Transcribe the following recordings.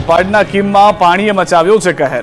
ઓલપાડના કીમમાં પાણીએ મચાવ્યો છે કહેર.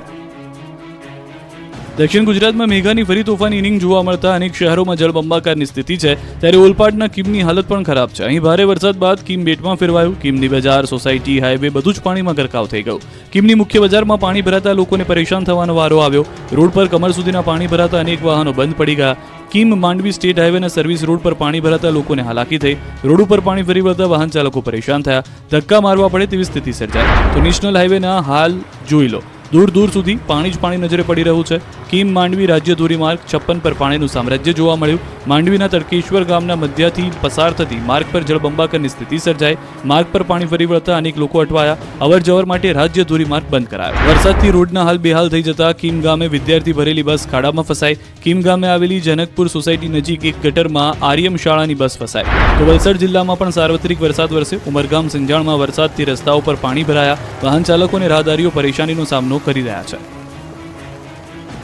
દક્ષિણ ગુજરાતમાં મેઘાની ફરી તોફાની ઇનિંગ જોવા મળતા અનેક શહેરોમાં જળબંબાકારની સ્થિતિ છે, ત્યારે ઓલપાડના કીમની હાલત પણ ખરાબ છે. અહીં ભારે વરસાદ બાદ કીમ બેટમાં ફેરવાયું. કીમની બજાર, સોસાયટી, હાઈવે બધું જ પાણીમાં ગરકાવ થઈ ગયું. કીમની મુખ્ય બજારમાં પાણી ભરાતા લોકોને પરેશાન થવાનો વારો આવ્યો. રોડ પર કમર સુધીના પાણી ભરાતા અનેક વાહનો બંધ પડી ગયા. કીમ માંડવી સ્ટેટ હાઈવેના સર્વિસ રોડ પર પાણી ભરાતા લોકોને હાલાકી થઈ. રોડ ઉપર પાણી ફરી વળતા વાહન ચાલકો પરેશાન થયા. ધક્કા મારવા પડે તેવી સ્થિતિ સર્જાઈ. તો નેશનલ હાઈવેના હાલ જોઈ લો, દૂર દૂર સુધી પાણી જ પાણી નજરે પડી રહ્યું છે. કીમ માંડવી રાજ્ય ધોરીમાર્ગ 56 પર પાણીનું સામ્રાજ્ય જોવા મળ્યું. માંડવીના તડકેશ્વર ગામના મધ્યથી પસાર થતી માર્ગ પર જળબંબાકારની સ્થિતિ સર્જાઈ. માર્ગ પર પાણી ફરી વળતા અનેક લોકો અટવાયા. અવર જવર માટે રાજ્ય ધોરીમાર્ગ બંધ કરાયો. વરસાદથી રોડના હાલ બેહાલ થઈ જતા કીમ ગામે વિદ્યાર્થી ભરેલી બસ ખાડામાં ફસાઈ. કીમ ગામે આવેલી જનકપુર સોસાયટી નજીક એક ગટરમાં આર્યમ શાળાની બસ ફસાઈ. તો વલસાડ જિલ્લામાં પણ સાર્વત્રિક વરસાદ વરસ્યો. ઉમરગામ સંજાણમાં વરસાદથી રસ્તાઓ પર પાણી ભરાયા. વાહન ચાલકો અને રાહદારીઓ પરેશાનીનો સામનો કરી રહ્યા છે.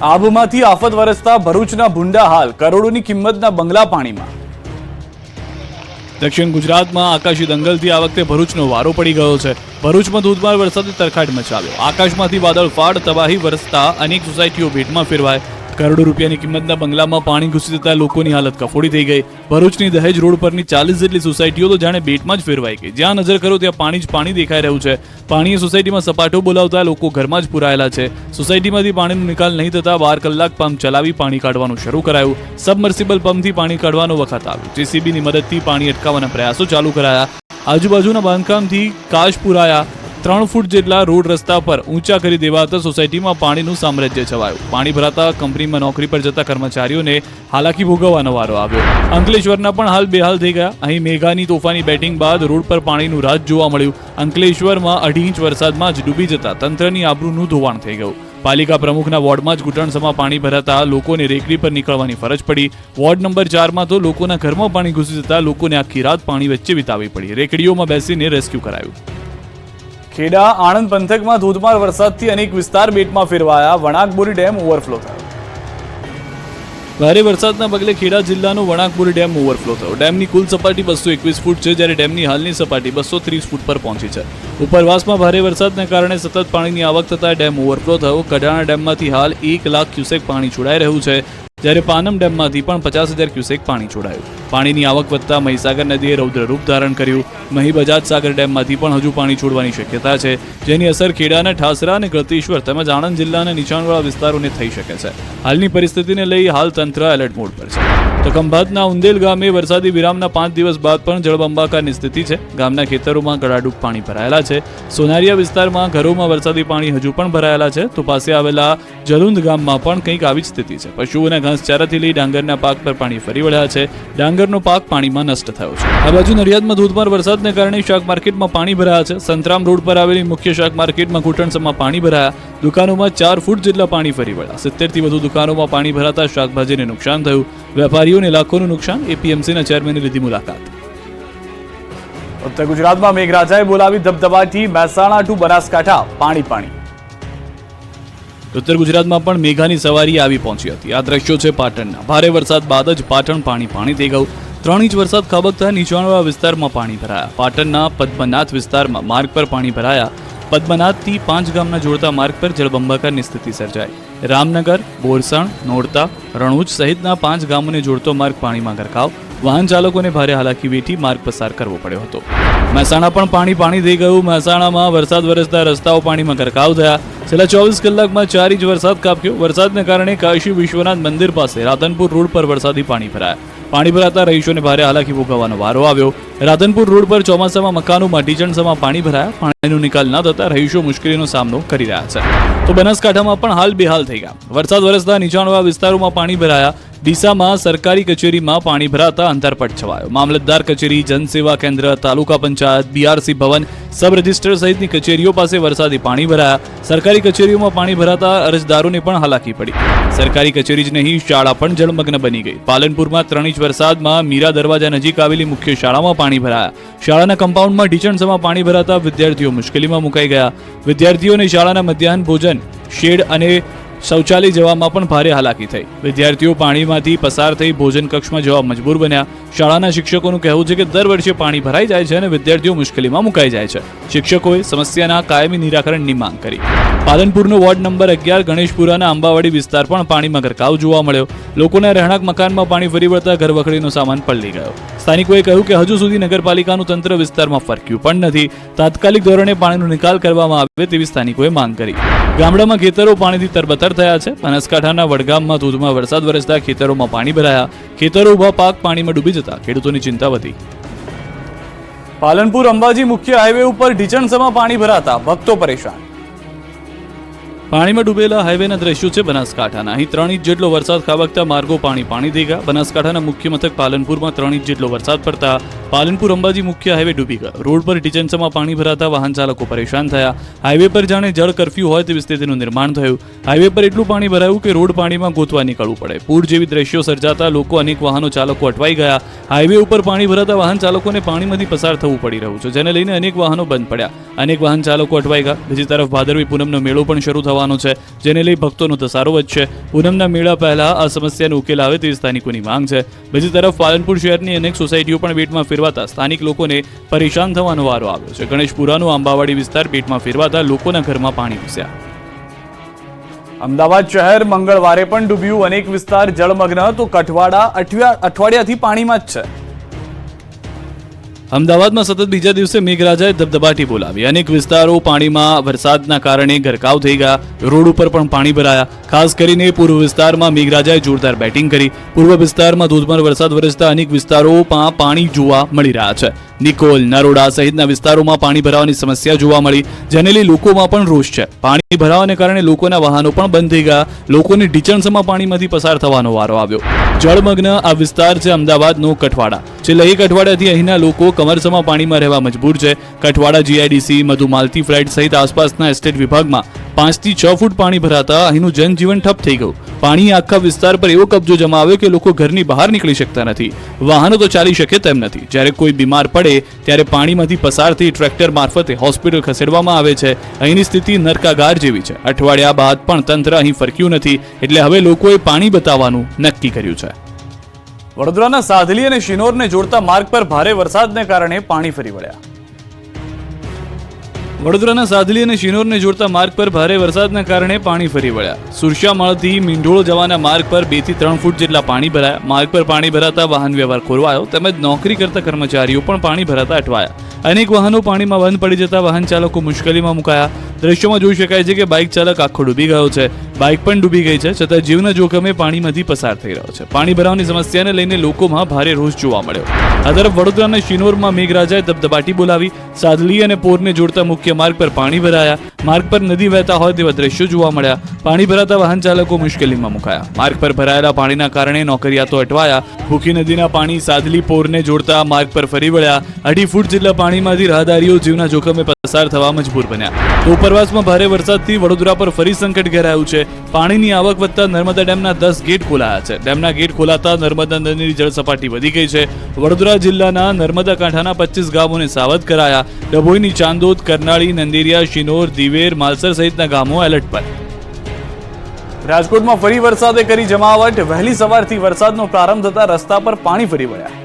આબમાંથી આફત વરસતા ભરૂચના ભૂંડા હાલ, કરોડોની કિંમતના બંગલા પાણીમાં. દક્ષિણ ગુજરાતમાં આકાશી દંગલથી આ વખતે ભરૂચનો વારો પડી ગયો છે. ભરૂચમાં ધોધમાર વરસાદે તરખાટ મચાવ્યો. આકાશમાંથી વાદળ ફાડ તબાહી વરસતા અનેક સોસાયટીઓ ભેટમાં ફેરવાય. કરોડો રૂપિયાની કિંમતના બંગલામાં પાણી ઘૂસી જતા લોકોની હાલત કફોડી થઈ ગઈ. ભરૂચની દહેજ રોડ પરની 40 જેટલી સોસાયટીઓ તો જાણે બેટમાં જ ફેરવાઈ ગઈ. જ્યાં નજર કરો ત્યાં પાણી જ પાણી દેખાઈ રહ્યું છે. પાણીએ સોસાયટીમાં સપાટો બોલાવતા લોકો ઘરમાં જ પુરાયેલા છે. સોસાયટીમાંથી પાણીનો નિકાલ નહીં થતા 12 કલાક પંપ ચલાવી પાણી કાઢવાનું શરૂ કરાયું. સબમર્સિબલ પંપથી પાણી કાઢવાનો વખત આવ્યો. જેસીબીની મદદથી પાણી અટકાવવાના પ્રયાસો ચાલુ કરાયા. આજુબાજુના બાંધકામથી કાચ પુરાયા. 3 ફૂટ જેટલા રોડ રસ્તા પર ઊંચા કરી દેવાતા સોસાયટીમાં પાણીનું સામ્રાજ્ય છવાયું. પાણી ભરાતા કંપનીમાં નોકરી પર જતા કર્મચારીઓને હાલાકી ભોગવવાનો વારો આવ્યો. અંકલેશ્વરના પણ હાલ બેહાલ થઈ ગયા. અહીં મેઘાની તોફાની બેટિંગ બાદ રોડ પર પાણીનું રાજ જોવા મળ્યું. અંકલેશ્વરમાં 2.5 ઇંચ વરસાદમાં જ ડૂબી જતા તંત્રની આબરૂનું ધોવાણ થઈ ગયું. પાલિકા પ્રમુખના વોર્ડમાં જ ઘૂંટણસમાં પાણી ભરાતા લોકોને રેકડી પર નીકળવાની ફરજ પડી. વોર્ડ નંબર 4માં તો લોકોના ઘરમાં પાણી ઘૂસી જતા લોકોને આખી રાત પાણી વચ્ચે વિતાવવી પડી. રેકડીઓમાં બેસીને રેસ્ક્યુ કરાયું. ખેડા આણંદ પંથકમાં ધોધમાર વરસાદથી અનેક વિસ્તાર બેટમાં ફેરવાયા. વણાકબોરી ડેમ ઓવરફ્લો થયો. ભારે વરસાદના પગલે ખેડા જિલ્લાનો વણાકબોરી ડેમ ઓવરફ્લો થયો. ડેમની કુલ સપાટી 221 ફૂટ છે, જ્યારે ડેમની હાલની સપાટી 230 ફૂટ પર પહોંચી છે. ઉપરવાસમાં ભારે વરસાદને કારણે સતત પાણીની આવક થતા ડેમ ઓવરફ્લો થયો. કડાણા ડેમમાંથી હાલ 1 લાખ ક્યુસેક પાણી છોડાઈ રહ્યું છે, જ્યારે પાનમ ડેમમાંથી પણ 50,000 ક્યુસેક પાણી છોડાયું. પાણીની આવક વધતા મહીસાગર નદીએ રૌદ્ર રૂપ ધારણ કર્યું. મહી બજાજ સાગર ડેમમાંથી પણ હજુ પાણી છોડવાની શક્યતા છે, જેની અસર ખેડાના ઠાસરા અને ગળતેશ્વર તેમજ આણંદ જિલ્લાના નીચાણવાળા વિસ્તારોને થઈ શકે છે. હાલની પરિસ્થિતિને લઈ હાલ તંત્ર એલર્ટ મોડ પર છે. તો ખંભાતના ઉંદેલ ગામે વરસાદી વિરામના 5 દિવસ બાદ પણ જળબંબાકારની સ્થિતિ છે. ગામના ખેતરોમાં ગળાડૂબ પાણી ભરાયેલા છે. સોનારિયા વિસ્તારમાં ઘરોમાં વરસાદી પાણી હજુ પણ ભરાયેલા છે. તો પાસે આવેલા જલુંદ ગામમાં પણ કંઈક આવી જ સ્થિતિ છે. પશુઓના ઘાસચારાથી લઈ ડાંગરના પાક પર પાણી ફરી વળ્યા છે. ડાંગરનો પાક પાણીમાં નષ્ટ થયો છે. આ બાજુ નડિયાદમાં ધોધમાર વરસાદને કારણે શાક માર્કેટમાં પાણી ભરાયા છે. સંતરામ રોડ પર આવેલી મુખ્ય શાક માર્કેટમાં ઘૂંટણસમાં પાણી ભરાયા. દુકાનોમાં 4 ફૂટ જેટલા પાણી ફરી વળ્યા. 70 થી વધુ દુકાનોમાં પાણી ભરાતા શાકભાજીને નુકસાન થયું. વેપારીઓને લાખોનું નુકસાન. એપીએમસીના ચેરમેને લીધી મુલાકાત. ઉત્તર ગુજરાતમાં મેઘરાજાએ બોલાવી ધબધબાટી. મહેસાણા ટુ બનાસકાંઠા પાણી પાણી. ઉત્તર ગુજરાતમાં પણ મેઘાની સવારી આવી પહોંચી હતી. આ દ્રશ્યો છે પાટણના. ભારે વરસાદ બાદ જ પાટણ પાણી પાણી થઈ ગયું. 3 ઇંચ વરસાદ ખાબકતા નીચાણવાળા વિસ્તારમાં પાણી ભરાયા. પાટણના પદ્મનાથ વિસ્તારમાં માર્ગ પર પાણી ભરાયા. પદ્મનાથથી 5 ગામના જોડતા માર્ગ પર જળબંબાકારની સ્થિતિ સર્જાઈ. રામનગર, બોરસણ, નોરતા, રણુજ સહિતના 5 ગામોને જોડતો માર્ગ પાણીમાં ગરકાવ. વાહન ચાલકોને ભારે હાલાકી વેઠી માર્ગ પસાર કરવો પડ્યો હતો. મહેસાણા પણ પાણી પાણી થઈ ગયું. મહેસાણામાં વરસાદ વરસતા રસ્તાઓ પાણીમાં ગરકાવ થયા. છેલ્લા 24 કલાકમાં 4 ઇંચ વરસાદ ખાબક્યો. વરસાદને કારણે કાશી વિશ્વનાથ મંદિર પાસે રાધનપુર રોડ પર વરસાદી પાણી ભરાયા. પાણી ભરાતા રહીશોને ભારે હાલાકી ભોગવવાનો વારો આવ્યો. રાધનપુર રોડ પર ચોમાસામાં મકાનોમાં ઢીચણસમાં પાણી ભરાયા. પાણીનો નિકાલ ન થતા રહીશો મુશ્કેલીનો સામનો કરી રહ્યા છે. તો બનાસકાંઠામાં પણ હાલ બેહાલ થઈ ગયા. વરસાદ વરસતા નીચાણવાળા વિસ્તારોમાં પાણી ભરાયા. ડીસામાં સરકારી કચેરીમાં પાણી ભરાતા અંતરપટ છવાયો. મામલતદાર કચેરી, જનસેવા કેન્દ્ર, તાલુકા પંચાયત, બીઆરસી ભવન, સબ રજિસ્ટર સહિતની કચેરીઓ પાસે વરસાદી પાણી ભરાયા. સરકારી કચેરીઓમાં પાણી ભરાતા અરજદારોને પણ હાલાકી પડી. સરકારી કચેરી જ નહીં, શાળા પણ જળમગ્ન બની ગઈ. પાલનપુરમાં 3 ઇંચ વરસાદમાં મીરા દરવાજા નજીક આવેલી મુખ્ય શાળામાં પાણી ભરાયા. શાળાના કમ્પાઉન્ડમાં ઢીચણસમાં પાણી ભરાતા વિદ્યાર્થીઓ મુશ્કેલીમાં મુકાઈ ગયા. વિદ્યાર્થીઓને શાળાના મધ્યાહન ભોજન, શેડ અને શૌચાલય જવામાં પણ ભારે હાલાકી થઈ. વિદ્યાર્થીઓ પાણીમાંથી પસાર થઈ ભોજન કક્ષમાં જવા મજબૂર બન્યા. શાળાના શિક્ષકોનું કહેવું છે કે દર વર્ષે પાણી ભરાઈ જાય છે અને વિદ્યાર્થીઓ મુશ્કેલીમાં મુકાઈ જાય છે. શિક્ષકોએ સમસ્યાના કાયમી નિરાકરણની માંગ કરી. પાલનપુરનો વોર્ડ નંબર 11 ગણેશપુરાના આંબાવાડી વિસ્તાર પણ પાણીમાં ગરકાવ જોવા મળ્યો. લોકોના રહેણાંક મકાનમાં પાણી ફરી વળતા ઘરવખરીનો સામાન પલળી ગયો. સ્થાનિકોએ કહ્યું કે હજુ સુધી નગરપાલિકાનું તંત્ર વિસ્તારમાં ફરક્યું પણ નથી. તાત્કાલિક ધોરણે પાણીનો નિકાલ કરવામાં આવે તેવી સ્થાનિકોએ માંગ કરી. ગામડામાં ખેતરો પાણીથી તરબતર થયા છે. બનાસકાંઠાના વડગામમાં ધોધમાર વરસાદ વરસતા ખેતરોમાં પાણી ભરાયા. ખેતરો ઉભા પાક પાણીમાં ડૂબી જતા ખેડૂતોની ચિંતા વધી. પાલનપુર અંબાજી મુખ્ય હાઈવે ઉપર ઢીચણસમાં પાણી ભરાતા ભક્તો પરેશાન. પાણીમાં ડૂબેલા હાઈવેના દ્રશ્યો છે બનાસકાંઠાના. અહીં 3 ઇંચ જેટલો વરસાદ ખાબકતા માર્ગો પાણી થઈ ગયા. બનાસકાંઠાના મુખ્ય મથક પાલનપુરમાં 3 ઇંચ જેટલો વરસાદ પડતા પાલનપુર અંબાજી મુખ્ય હાઈવે ડૂબી ગયો. રોડ પર ઢીચણસમાં પાણી ભરાતા વાહન ચાલકો પરેશાન થયા. હાઈવે પર જાણે જળ કરફ્યુ હોય તેવી સ્થિતિનું નિર્માણ થયું. હાઈવે પર એટલું પાણી ભરાયું કે રોડ પાણીમાં ગોતવા નીકળવું પડે. પૂર જેવી દ્રશ્યો સર્જાતા લોકો અનેક વાહનો ચાલકો અટવાઈ ગયા. હાઈવે ઉપર પાણી ભરાતા વાહન ચાલકોને પાણીમાંથી પસાર થવું પડી રહ્યું છે, જેને લઈને અનેક વાહનો બંધ પડ્યા. અનેક વાહન ચાલકો અટવાઈ ગયા. બીજી તરફ ભાદરવી પૂનમનો મેળો પણ શરૂ થવાનો છે, જેને લઈ ભક્તોનો ધસારો વધશે. પૂનમના મેળા પહેલા આ સમસ્યાનો ઉકેલ આવે તેવી સ્થાનિકોની માંગ છે. બીજી તરફ પાલનપુર શહેરની અનેક સોસાયટીઓ પણ બેટમાં ફેરવાતા સ્થાનિક લોકોને પરેશાન થવાનો વારો આવ્યો છે. ગણેશપુરાનો આંબાવાડી વિસ્તાર બેટમાં ફેરવાતા લોકોના ઘરમાં પાણી ઘૂસ્યા. અમદાવાદ શહેર મંગળવારે પણ ડૂબ્યું. અનેક વિસ્તાર જળમગ્ન, તો કઠવાડા અઠવાડિયાથી પાણીમાં જ છે. અમદાવાદમાં સતત બીજા દિવસે મેઘરાજાએ ધબધબાટી બોલાવી. અનેક વિસ્તારો પાણીમાં વરસાદના કારણે ગરકાવ થઈ ગયા. રોડ ઉપર પણ પાણી ભરાયા. ખાસ કરીને પૂર્વ વિસ્તારમાં મેઘરાજાએ જોરદાર બેટિંગ કરી. પૂર્વ વિસ્તારમાં ધોધમાર વરસાદ વરસતા અનેક વિસ્તારોમાં પાણી જોવા મળી રહ્યા છે. નિકોલ, નરોડા સહિતના વિસ્તારોમાં પાણી ભરાવાની સમસ્યા જોવા મળી, જેને લઈ લોકોમાં પણ રોષ છે. પાણી ભરાવાને કારણે લોકોના વાહનો પણ બંધ થઈ ગયા. લોકોને ઢીચણસમાં પાણીમાંથી પસાર થવાનો વારો આવ્યો. જળમગ્ન આ વિસ્તાર છે અમદાવાદનો કઠવાડા. છેલ્લા 1 અઠવાડિયાથી અહીંના લોકો કમરસમાં પાણીમાં રહેવા મજબૂર છે. કઠવાડા જીઆઈડીસી, મધુમાલતી ફ્લાઇટ સહિત આસપાસના એસ્ટેટ વિભાગમાં 5 થી 6 ફૂટ પાણી ભરાતા અહીંનું જનજીવન ઠપ થઈ ગયું. પાણી આખા વિસ્તાર પર એવો કબજો જમાવ્યો કે લોકો ઘરની બહાર નીકળી શકતા નથી. વાહનો તો ચાલી શકે તેમ નથી. જ્યારે કોઈ બીમાર પડે ત્યારે પાણીમાંથી પસાર થઈ ટ્રેક્ટર મારફતે હોસ્પિટલ ખસેડવામાં આવે છે. અહીંની સ્થિતિ નરકાગાર જેવી છે. અઠવાડિયા બાદ પણ તંત્ર અહીં ફરક્યું નથી, એટલે હવે લોકોએ પાણી બતાવવાનું નક્કી કર્યું છે. વડોદરાના સાધલી અને શિનોરને જોડતા માર્ગ પર ભારે વરસાદને કારણે પાણી ફરી વળ્યા. વડોદરાના સાધલી અને શિનોરને જોડતા માર્ગ પર ભારે વરસાદના કારણે પાણી ફરી વળ્યા. સુરશામાળથી મીંઢોળ જવાના માર્ગ પર 2 થી 3 ફૂટ જેટલા પાણી ભરાયા. માર્ગ પર પાણી ભરાતા વાહન વ્યવહાર ખોરવાયો, તેમજ નોકરી કરતા કર્મચારીઓ પણ પાણી ભરાતા અટવાયા. અનેક વાહનો પાણીમાં બંધ પડી જતા વાહન ચાલકો મુશ્કેલીમાં મુકાયા. દ્રશ્યોમાં જોઈ શકાય છે કે બાઇક ચાલક આખો ડૂબી ગયો છે. બાઇક પણ ડૂબી ગઈ છે, છતાં જીવના જોખમે પાણીમાંથી પસાર થઈ રહ્યો છે. પાણી ભરાવાની સમસ્યાને લઈને લોકોમાં ભારે રોષ જોવા મળ્યો. આ તરફ વડોદરાના શિનોરમાં મેઘરાજાએ ધબધબાટી બોલાવી. સાદલી અને પોરને જોડતા મુખ્ય માર્ગ પર પાણી ભરાયા. માર્ગ પર નદી વહેતા હોય તેવા દ્રશ્યો જોવા મળ્યા. પાણી ભરાતા વાહન ચાલકો મુશ્કેલીમાં મુકાયા. માર્ગ પર ભરાયેલા પાણીના કારણે નોકરિયાતો અટવાયા. ભૂખી નદીના પાણી સાદલી પોરને જોડતા માર્ગ પર ફરી વળ્યા. 2.5 ફૂટ જેટલા પાણીમાંથી રાહદારીઓ જીવના જોખમે પસાર થવા મજબૂર બન્યા. તો ઉપરવાસમાં ભારે વરસાદથી વડોદરા પર ફરી સંકટ ઘેરાયું છે. પાણીની આવક વધતા નર્મદા ડેમના 10 ગેટ ખોલાયા છે. ડેમના ગેટ ખોલાતા નર્મદા નદીની જળ સપાટી વધી ગઈ છે. વડોદરા જિલ્લાના નર્મદા કાંઠાના 25 ગામોને સાવધ કરાયા. ડભોઈની ચાંદોદ, કરનાળી, નંદેરિયા, શિનોર, દિવેર, માલસર સહિતના ગામો એલર્ટ પર. રાજકોટમાં ફરી વરસાદે કરી જમાવટ. વહેલી સવારથી વરસાદનો પ્રારંભ થતા રસ્તા પર પાણી ફરી વળ્યા.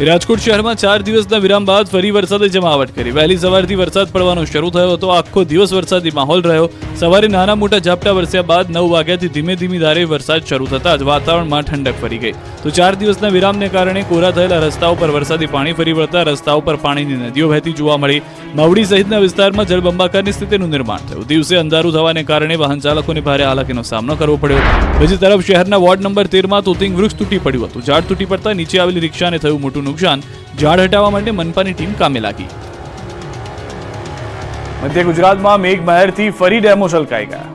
રાજકોટ શહેરમાં 4 દિવસના વિરામ બાદ ફરી વરસાદે જમાવટ કરી. વહેલી સવારથી વરસાદ પડવાનો શરૂ થયો હતો. આખો દિવસ વરસાદી માહોલ રહ્યો. સવારે નાના મોટા ઝાપટા વરસ્યા બાદ 9 વાગ્યાથી ધીમે ધારે વરસાદ શરૂ થતા જ વાતાવરણમાં ઠંડક ફરી ગઈ. તો 4 દિવસના વિરામને કારણે કોરા થયેલા રસ્તાઓ પર વરસાદી પાણી ફરી વળતા રસ્તાઓ પર પાણીની નદીઓ વહેતી જોવા મળી. માવડી સહિતના વિસ્તારમાં જળબંબાકારની સ્થિતિનું નિર્માણ થયું. દિવસે અંધારું થવાને કારણે વાહન ચાલકોને ભારે હાલાકીનો સામનો કરવો પડ્યો. બીજી તરફ શહેરના વોર્ડ નંબર 13માં તોતિંગ વૃક્ષ તૂટી પડ્યું હતું. ઝાડ તૂટી પડતા નીચે આવેલી રિક્ષાને થયું મોટું નુકસાન. ઝાડ હટાવવા માટે મનપાની ટીમ કામે લાગી. મધ્ય ગુજરાતમાં મેઘમહેરથી ફરી ડેમો છલકાઈ ગયા.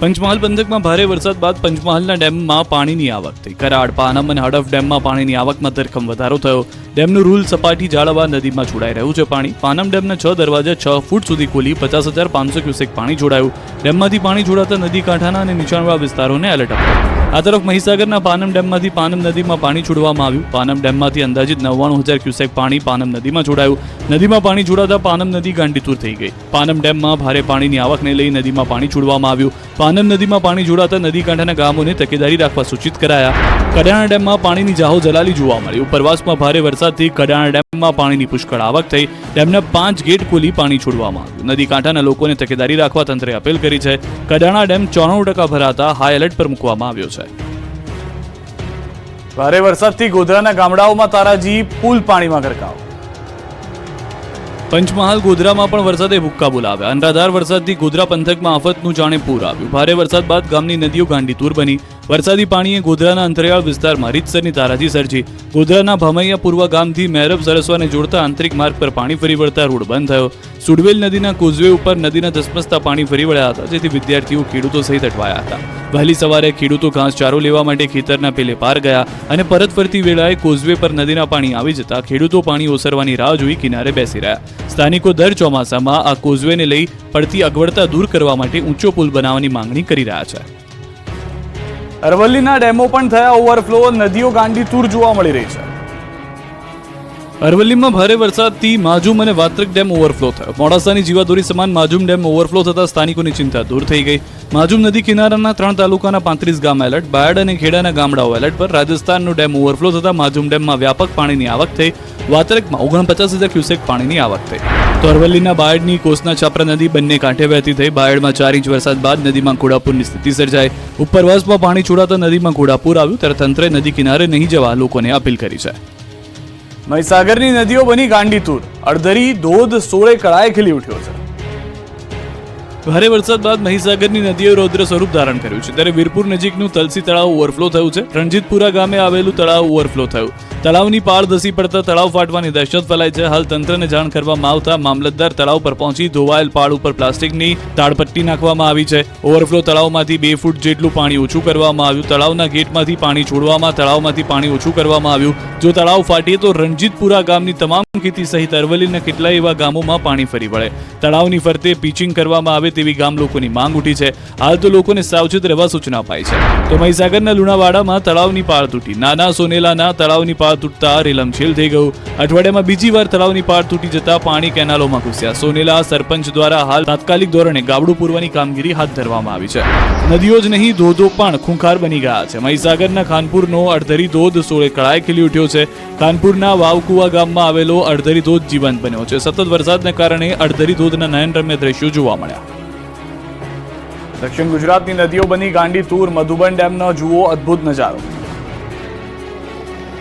પંચમહાલ પંથકમાં ભારે વરસાદ બાદ પંચમહાલના ડેમમાં પાણીની આવક થઈ. કરાડ, પાનમ અને હડફ ડેમમાં પાણીની આવકમાં ધરખમ વધારો થયો. ડેમનું રૂલ સપાટી જાળવવા નદીમાં છોડાઈ રહ્યું છે પાણી. પાનમ ડેમના 6 દરવાજા 6 ફૂટ સુધી ખોલી 50,500 ક્યુસેક પાણી છોડાયું. ડેમમાંથી પાણી છોડાતા નદી કાંઠાના અને નીચાણવાળા વિસ્તારોને એલર્ટ અપાયું. આ તરફ મહીસાગરના પાનમ ડેમમાંથી પાનમ નદીમાં પાણી છોડવામાં આવ્યું. પાનમ ડેમમાંથી અંદાજિત 99,000 ક્યુસેક પાણી પાનમ નદીમાં છોડાયું. નદીમાં પાણી છોડાતા પાનમ નદી ગાંડીતુર થઈ ગઈ. પાનમ ડેમમાં ભારે પાણીની આવકને લઈ નદીમાં પાણી છોડવામાં આવ્યું. પાનમ નદીમાં પાણી છોડાતા નદી કાંઠાના ગામોને તકેદારી રાખવા સૂચિત કરાયા. કડાણા ડેમમાં પાણીની જાહો જલાલી જોવા મળી. ઉપરવાસમાં ભારે વરસાદથી કડાણા ડેમમાં પાણીની પુષ્કળ આવક થઈ. ડેમના 5 ગેટ ખોલી પાણી છોડવામાં આવ્યું. નદી કાંઠાના લોકોને તકેદારી રાખવા તંત્રે અપીલ કરી છે. કડાણા ડેમ 94% ભરાતા હાઈ એલર્ટ પર મૂકવામાં આવ્યો છે. ભારે વરસાદથી ગોધરાના ગામડાઓમાં તારાજી પુલ પાણીમાં ગરકાવ. પંચમહાલ ગોધરામાં પણ વરસાદે ભૂક્કા બોલાવ્યા. અનરાધાર વરસાદથી ગોધરા પંથકમાં આફતનું જાણે પૂર આવ્યું. ભારે વરસાદ બાદ ગામની નદીઓ ગાંડીતુર બની. વરસાદી પાણીએ ગોધરાના અંતરિયાળ વિસ્તારમાં રીતસરની તારાજી સર્જી. ગોધરાના ભમૈયા પૂર્વ ગામથી મહેરબ સરસવાને જોડતા આંતરિક માર્ગ પર પાણી ફરી વળતા રોડ બંધ થયો. સુડવેલ નદીના કોઝવે ઉપર નદીના ધસમસતા પાણી ફરી વળ્યા હતા, જેથી વિદ્યાર્થીઓ ખેડૂતો સહિત અટવાયા હતા. વહેલી સવારે ખેડૂતો ઘાસચારો લેવા માટે ખેતરના પેલે પાર ગયા અને પરત ફરતી વેળાએ કોઝવે પર નદીના પાણી આવી જતા ખેડૂતો પાણી ઓસરવાની રાહ જોઈ કિનારે બેસી રહ્યા. સ્થાનિકો દર ચોમાસામાં આ કોઝવેને લઈ પડતી અગવડતા દૂર કરવા માટે ઊંચો પુલ બનાવવાની માંગણી કરી રહ્યા છે. અરવલ્લીના ડેમો પણ થયા ઓવરફ્લો. નદીઓ ગાંડીતુર જોવા મળી રહી છે. અરવલ્લીમાં ભારે વરસાદથી માજુમ અને વાત્રક ડેમ ઓવરફ્લો થયો. મોડાસાની જીવાદોરી સમાન માજુમ ડેમ ઓવરફ્લો થતા સ્થાનિકોની ચિંતા દૂર થઈ ગઈ. માજુમ નદી કિનારાના 3 તાલુકાના 35 ગામ એલર્ટ. બાયડ અને ખેડાના ગામડાઓ એલર્ટ પર. રાજસ્થાનનો ડેમ ઓવરફ્લો થતા માજુમ ડેમમાં વ્યાપક પાણીની આવક થઈ. વાત્રકમાં 49,000 ક્યુસેક પાણીની આવક થઈ. તો અરવલ્લીના બાયડની કોસના છાપરા નદી બંને કાંઠે વહેતી થઈ. બાયડમાં 4 ઇંચ વરસાદ બાદ નદીમાં ઘોડાપૂરની સ્થિતિ સર્જાઈ. ઉપરવાસમાં પાણી છોડાતા નદીમાં ઘોડાપૂર આવ્યું, ત્યારે તંત્રે નદી કિનારે નહીં જવા લોકોને અપીલ કરી છે. મહીસાગરની નદીઓ બની ગાંડીતુર. અડધરી ધોધ 16 કળાએ ખીલી ઉઠ્યો છે. ભારે વરસાદ બાદ મહીસાગરની નદીઓ રૌદ્ર સ્વરૂપ ધારણ કર્યું છે. ત્યારે વીરપુર નજીકનું તલસી તળાવ ઓવરફ્લો થયું છે. રણજીતપુરા ગામે આવેલું તળાવ ઓવરફ્લો થયું. તળાવની પાળ ધસી પડતા તળાવ ફાટવાની દહેશત ફેલાઈ છે. હાલ તંત્રને જાણ કરવામાં આવતા મામલતદાર તળાવ પર પહોંચી ધોવાયેલ પાળ ઉપર પ્લાસ્ટિકની તાડપટ્ટી નાખવામાં આવી છે. ઓવરફ્લો તળાવમાંથી 2 ફૂટ જેટલું પાણી ઓછું કરવામાં આવ્યું. તળાવના ગેટમાંથી પાણી છોડવામાં, તળાવમાંથી પાણી ઓછું કરવામાં આવ્યું. જો તળાવ ફાટીએ તો રણજીતપુરા ગામની તમામ ખેતી સહિત અરવલ્લીના કેટલાય એવા ગામોમાં પાણી ફરી વળે. તળાવની ફરતે પિચિંગ કરવામાં આવે તેવી ગામ લોકોની માંગ ઉઠી છે. હાલ તો લોકોને સાવચેત રહેવા સૂચના અપાઈ છે. તો મહીસાગરના લુણાવાડામાં તળાવની પાળ તૂટી. નાના સોનેલાના તળાવની પાળ તૂટતા રેલમછેલ થઈ ગયું. અઠવાડિયામાં બીજી વાર તળાવની પાળ તૂટી જતા પાણી કેનાલોમાં ઘૂસ્યા. સોનેલા સરપંચ દ્વારા હાલ તાત્કાલિક ધોરણે ગાબડું પૂરવાની કામગીરી હાથ ધરવામાં આવી છે. નદીઓ જ નહીં, ધોધો પણ ખૂંખાર બની ગયા છે. મહીસાગરના ખાનપુરનો અડધરી ધોધ 16 કળાએ ખીલી ઉઠ્યો છે. ખાનપુરના વાવકુવા ગામમાં આવેલો અડધરી ધોધ જીવંત બન્યો છે. સતત વરસાદને કારણે અડધરી ધોધના નયનરમ્ય દ્રશ્યો જોવા મળ્યા. દક્ષિણ ગુજરાતની નદીઓ બની ગાંડીતુર. મધુબન ડેમનો જુઓ અદ્ભુત નજારો.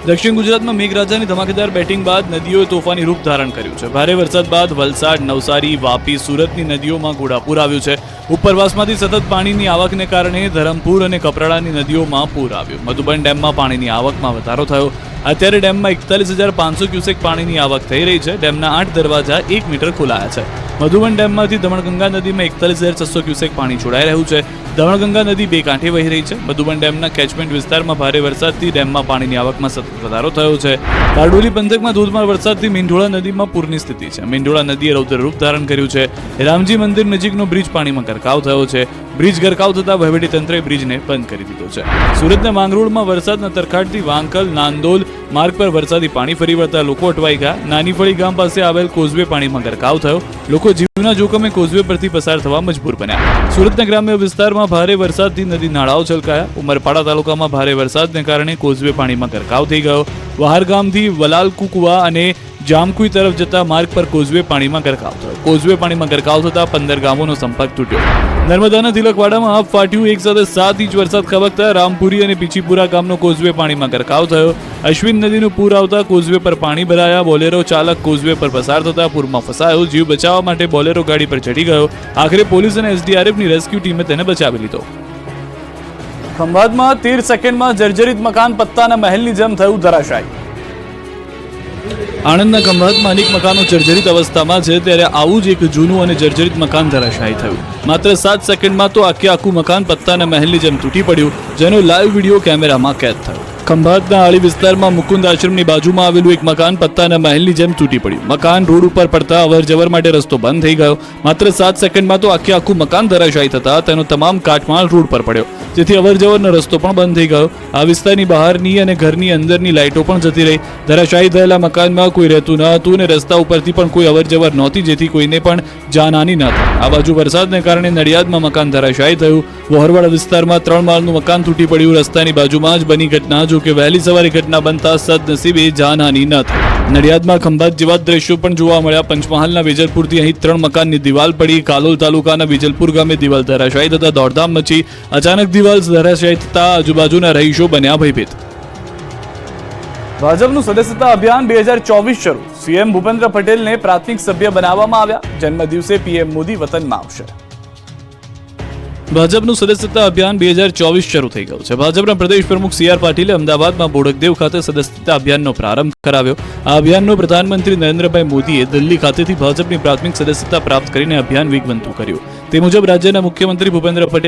દક્ષિણ ગુજરાતમાં મેઘરાજાની ધમાકેદાર બેટિંગ બાદ નદીઓએ તોફાની રૂપ ધારણ કર્યું છે. ભારે વરસાદ બાદ વલસાડ, નવસારી, વાપી, સુરતની નદીઓમાં ઘોડાપૂર આવ્યું છે. ઉપરવાસમાંથી સતત પાણીની આવકને કારણે ધરમપુર અને કપરાડાની નદીઓમાં પૂર આવ્યું. મધુબન ડેમમાં પાણીની આવકમાં વધારો થયો. અત્યારે ડેમમાં 41,500 ક્યુસેક પાણીની આવક થઈ રહી છે. ડેમના 8 દરવાજા 1 મીટર ખોલાયા છે. મધુબન ડેમમાંથી દમણગંગા નદીમાં 41,600 ક્યુસેક પાણી છોડાઈ રહ્યું છે. દમણગંગા નદી 2 કાંઠે વહી રહી છે. મધુબન ડેમના કેચમેન્ટ વિસ્તારમાં ભારે વરસાદથી ડેમમાં પાણીની આવકમાં સતત વધારો થયો છે. બારડોલી પંથકમાં ધોધમાર વરસાદથી મીંઢોળા નદીમાં પૂરની સ્થિતિ છે. મીંઢોળા નદીએ રૌદ્ર રૂપ ધારણ કર્યું છે. રામજી મંદિર નજીકનો બ્રિજ પાણીમાં ગરકાવ થયો છે. બ્રિજ ગરકાવ થતા વહીવટીતંત્રે બ્રિજને બંધ કરી દીધો છે. સુરતના માંગરોળમાં વરસાદના તરખાટથી વાંકલ, નાંદોલ માર્ગ પર વરસાદી પાણી ફરી વળતા લોકો અટવાઈ ગયા. નાનીફળી ગામ પાસે આવેલ કોઝવે પાણીમાં ગરકાવ થયો. લોકો જીવના જોખમે કોઝવે પરથી પસાર થવા મજબૂર બન્યા. સુરતના ગ્રામ્ય વિસ્તારમાં ભારે વરસાદથી નદી નાળાઓ છલકાયા. ઉમરપાડા તાલુકામાં ભારે વરસાદને કારણે કોઝવે પાણીમાં ગરકાવ થઈ ગયો. વહારગામથી વલાલકુકુવા અને જામકુઈ તરફ જતા માર્ગ પર કોઝવે પાણીમાં ગરકાવ થયો. કોઝવે પાણીમાં ગરકાવ થતા 15 ગામોનો સંપર્ક તૂટ્યો. નર્મદાના તિલકવાડામાં આબ ફાટ્યું. એક સાથે 7 ઇંચ વરસાદ ખાબકતા રામપુરી અને પીછીપુરા ગામનો કોઝવે પાણીમાં ગરકાવ થયો. અશ્વિન નદીનું પૂર આવતા કોઝવે પર પાણી ભરાયા. બોલેરો ચાલક કોઝવે પર પસાર થતા પૂરમાં ફસાયો. જીવ બચાવવા માટે બોલેરો ગાડી પર ચડી ગયો. આખરે પોલીસ અને એસડીઆરએફની રેસ્ક્યુ ટીમે તેને બચાવી લીધો. ખંભાતમાં 13 સેકન્ડમાં જર્જરિત મકાન પત્તાના મહેલની જેમ થયું ધરાશાયી. આણંદના ખંભાતમાં અનેક મકાનો જર્જરિત અવસ્થામાં છે, ત્યારે આવું જ એક જૂનું અને જર્જરિત મકાન ધરાશાયી થયું. માત્ર 7 સેકન્ડમાં તો આખું મકાન પત્તાના મહેલની જેમ તૂટી પડ્યું, જેનો લાઈવ વિડીયો કેમેરામાં કેદ થયો. ખંભાતના આળી વિસ્તારમાં મુકુંદ આશ્રમની બાજુમાં આવેલું એક મકાન પત્તાના મહેલની જેમ તૂટી પડ્યું. મકાન રોડ ઉપર પડતા અવરજવર માટે રસ્તો બંધ થઈ ગયો. માત્ર 7 સેકન્ડમાં તો આખું મકાન ધરાશાયી થતા તેનો તમામ કાટમાળ રોડ પર પડ્યો, જેથી અવરજવરનો રસ્તો પણ બંધ થઈ ગયો. આ વિસ્તારની બહારની અને ઘરની અંદરની લાઇટો પણ જતી રહી. ધરાશાયી થયેલા મકાનમાં કોઈ રહેતું ન હતું અને રસ્તા ઉપરથી પણ કોઈ અવરજવર નહોતી, જેથી કોઈને પણ જાનહાની ન થઈ. આ બાજુ વરસાદને કારણે નડિયાદમાં મકાન ધરાશાયી થયું. વહોરવાડા વિસ્તારમાં 3 માળનું મકાન તૂટી પડ્યું. રસ્તાની બાજુમાં જ બની ઘટના, જો કે વહેલી સવારે ઘટના બનતા સદનસીબે જાનહાની ન થઈ. નડિયાદમાં ખંભાત જેવા દ્રશ્યો પણ જોવા મળ્યા. પંચમહાલના વેજલપુરથી અહીં 3 મકાનની દિવાલ પડી. કાલોલ તાલુકાના વેજલપુર ગામે દિવાલ ધરાશાયી થતા દોડધામ મચી. અચાનક દિવાલ ધરાશાયી થતા આજુબાજુના રહીશો બન્યા ભયભીત. ભાજપનું સદસ્યતા અભિયાન 2024 શરૂ. સીએમ ભૂપેન્દ્ર પટેલને પ્રાથમિક સભ્ય બનાવવામાં આવ્યા. જન્મદિવસે પીએમ મોદી વતનમાં આવશે. ભાજપનું સદસ્યતા અભિયાન 2024 શરૂ થઈ ગયું છે. ભાજપના પ્રદેશ પ્રમુખ CR પાટીલે અમદાવાદમાં બોડકદેવ ખાતે સદસ્યતા અભિયાનનો પ્રારંભ કરાવ્યો. આ અભિયાનનો પ્રધાનમંત્રી નરેન્દ્રભાઈ મોદીએ દિલ્હી ખાતેથી ભાજપની પ્રાથમિક સદસ્યતા પ્રાપ્ત કરીને અભિયાન વેગવંતું કર્યું. તે મુજબ રાજ્યના મુખ્યમંત્રી ભૂપેન્દ્ર પટેલ